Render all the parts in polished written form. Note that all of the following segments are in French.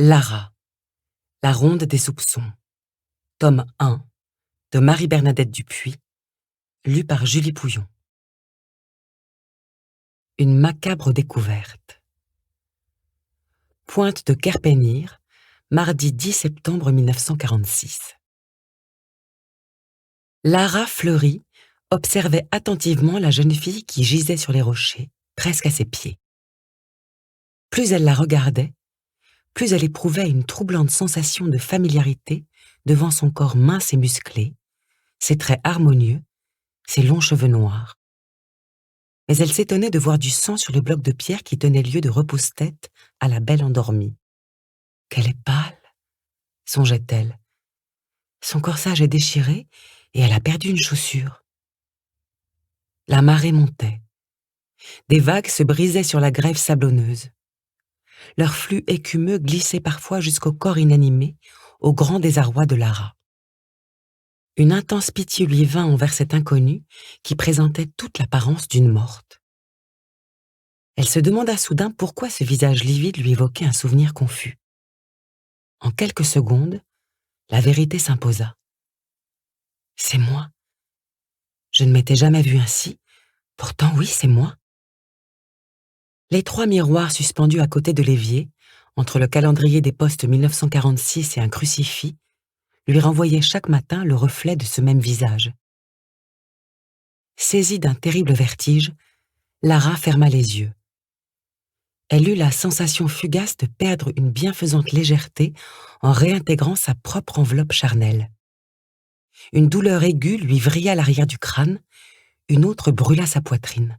Lara, la ronde des soupçons. Tome 1 de Marie-Bernadette Dupuis, lu par Julie Pouillon. Une macabre découverte. Pointe de Kerpenir, mardi 10 septembre 1946. Lara Fleury observait attentivement la jeune fille qui gisait sur les rochers, presque à ses pieds. Plus elle la regardait, plus elle éprouvait une troublante sensation de familiarité devant son corps mince et musclé, ses traits harmonieux, ses longs cheveux noirs. Mais elle s'étonnait de voir du sang sur le bloc de pierre qui tenait lieu de repose-tête à la belle endormie. Qu'elle est pâle, songeait-elle. Son corsage est déchiré et elle a perdu une chaussure. La marée montait. Des vagues se brisaient sur la grève sablonneuse. Leur flux écumeux glissait parfois jusqu'au corps inanimé, au grand désarroi de Lara. Une intense pitié lui vint envers cette inconnue qui présentait toute l'apparence d'une morte. Elle se demanda soudain pourquoi ce visage livide lui évoquait un souvenir confus. En quelques secondes, la vérité s'imposa. C'est moi. Je ne m'étais jamais vue ainsi. Pourtant, oui, c'est moi. Les 3 miroirs suspendus à côté de l'évier, entre le calendrier des postes 1946 et un crucifix, lui renvoyaient chaque matin le reflet de ce même visage. Saisie d'un terrible vertige, Lara ferma les yeux. Elle eut la sensation fugace de perdre une bienfaisante légèreté en réintégrant sa propre enveloppe charnelle. Une douleur aiguë lui vrilla l'arrière du crâne, une autre brûla sa poitrine.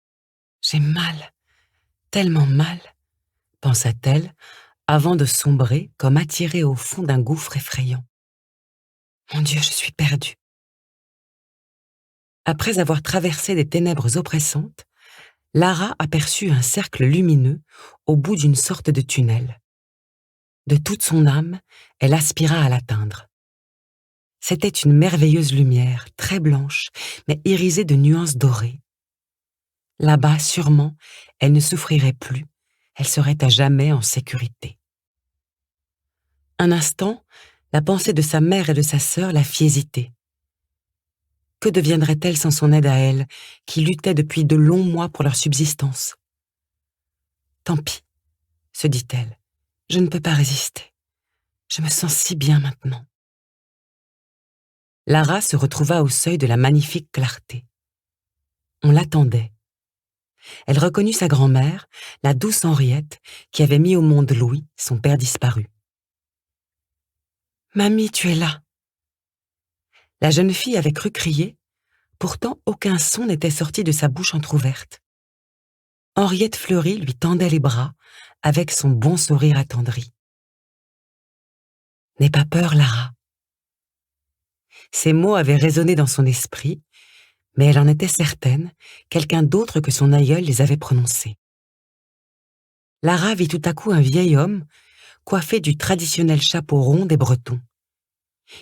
« J'ai mal, tellement mal », pensa-t-elle, avant de sombrer comme attirée au fond d'un gouffre effrayant. « Mon Dieu, je suis perdue ». Après avoir traversé des ténèbres oppressantes, Lara aperçut un cercle lumineux au bout d'une sorte de tunnel. De toute son âme, elle aspira à l'atteindre. C'était une merveilleuse lumière, très blanche, mais irisée de nuances dorées. Là-bas, sûrement, elle ne souffrirait plus, elle serait à jamais en sécurité. Un instant, la pensée de sa mère et de sa sœur la fit hésiter. Que deviendrait-elle sans son aide à elle, qui luttait depuis de longs mois pour leur subsistance? Tant pis, se dit-elle, je ne peux pas résister. Je me sens si bien maintenant. Lara se retrouva au seuil de la magnifique clarté. On l'attendait. Elle reconnut sa grand-mère, la douce Henriette, qui avait mis au monde Louis, son père disparu. « Mamie, tu es là !» La jeune fille avait cru crier, pourtant aucun son n'était sorti de sa bouche entr'ouverte. Henriette Fleury lui tendait les bras, avec son bon sourire attendri. « N'aie pas peur, Lara. » Ces mots avaient résonné dans son esprit, mais elle en était certaine, quelqu'un d'autre que son aïeul les avait prononcés. Lara vit tout à coup un vieil homme, coiffé du traditionnel chapeau rond des Bretons.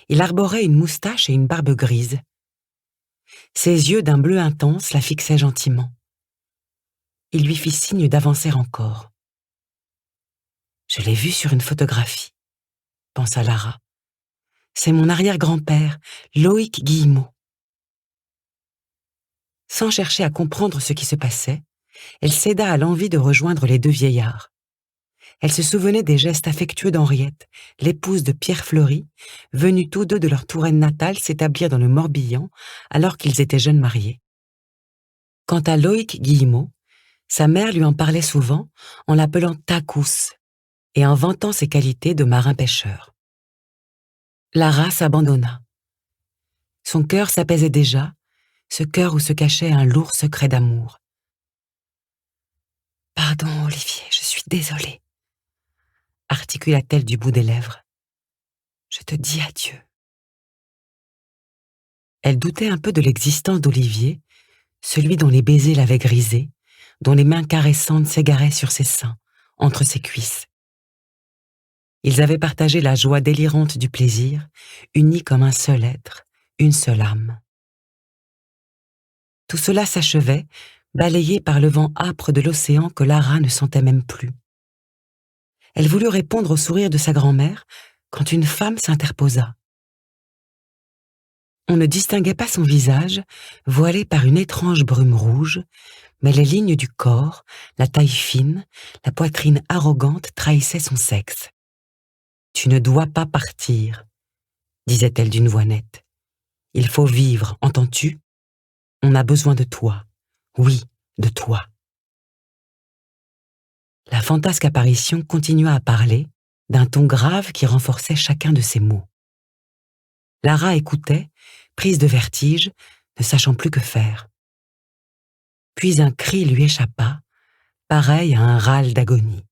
Il arborait une moustache et une barbe grise. Ses yeux d'un bleu intense la fixaient gentiment. Il lui fit signe d'avancer encore. « Je l'ai vu sur une photographie », pensa Lara. « C'est mon arrière-grand-père, Loïc Guillemot. » Sans chercher à comprendre ce qui se passait, elle céda à l'envie de rejoindre les 2 vieillards. Elle se souvenait des gestes affectueux d'Henriette, l'épouse de Pierre Fleury, venus tous deux de leur Touraine natale s'établir dans le Morbihan alors qu'ils étaient jeunes mariés. Quant à Loïc Guillemot, sa mère lui en parlait souvent en l'appelant Tacous et en vantant ses qualités de marin-pêcheur. Lara s'abandonna. Son cœur s'apaisait déjà, ce cœur où se cachait un lourd secret d'amour. « Pardon, Olivier, je suis désolée, » articula-t-elle du bout des lèvres. « Je te dis adieu. » Elle doutait un peu de l'existence d'Olivier, celui dont les baisers l'avaient grisée, dont les mains caressantes s'égaraient sur ses seins, entre ses cuisses. Ils avaient partagé la joie délirante du plaisir, unis comme un seul être, une seule âme. Tout cela s'achevait, balayé par le vent âpre de l'océan que Lara ne sentait même plus. Elle voulut répondre au sourire de sa grand-mère quand une femme s'interposa. On ne distinguait pas son visage, voilé par une étrange brume rouge, mais les lignes du corps, la taille fine, la poitrine arrogante trahissaient son sexe. « Tu ne dois pas partir, » disait-elle d'une voix nette. « Il faut vivre, entends-tu? On a besoin de toi. Oui, de toi. » La fantasque apparition continua à parler, d'un ton grave qui renforçait chacun de ses mots. Lara écoutait, prise de vertige, ne sachant plus que faire. Puis un cri lui échappa, pareil à un râle d'agonie.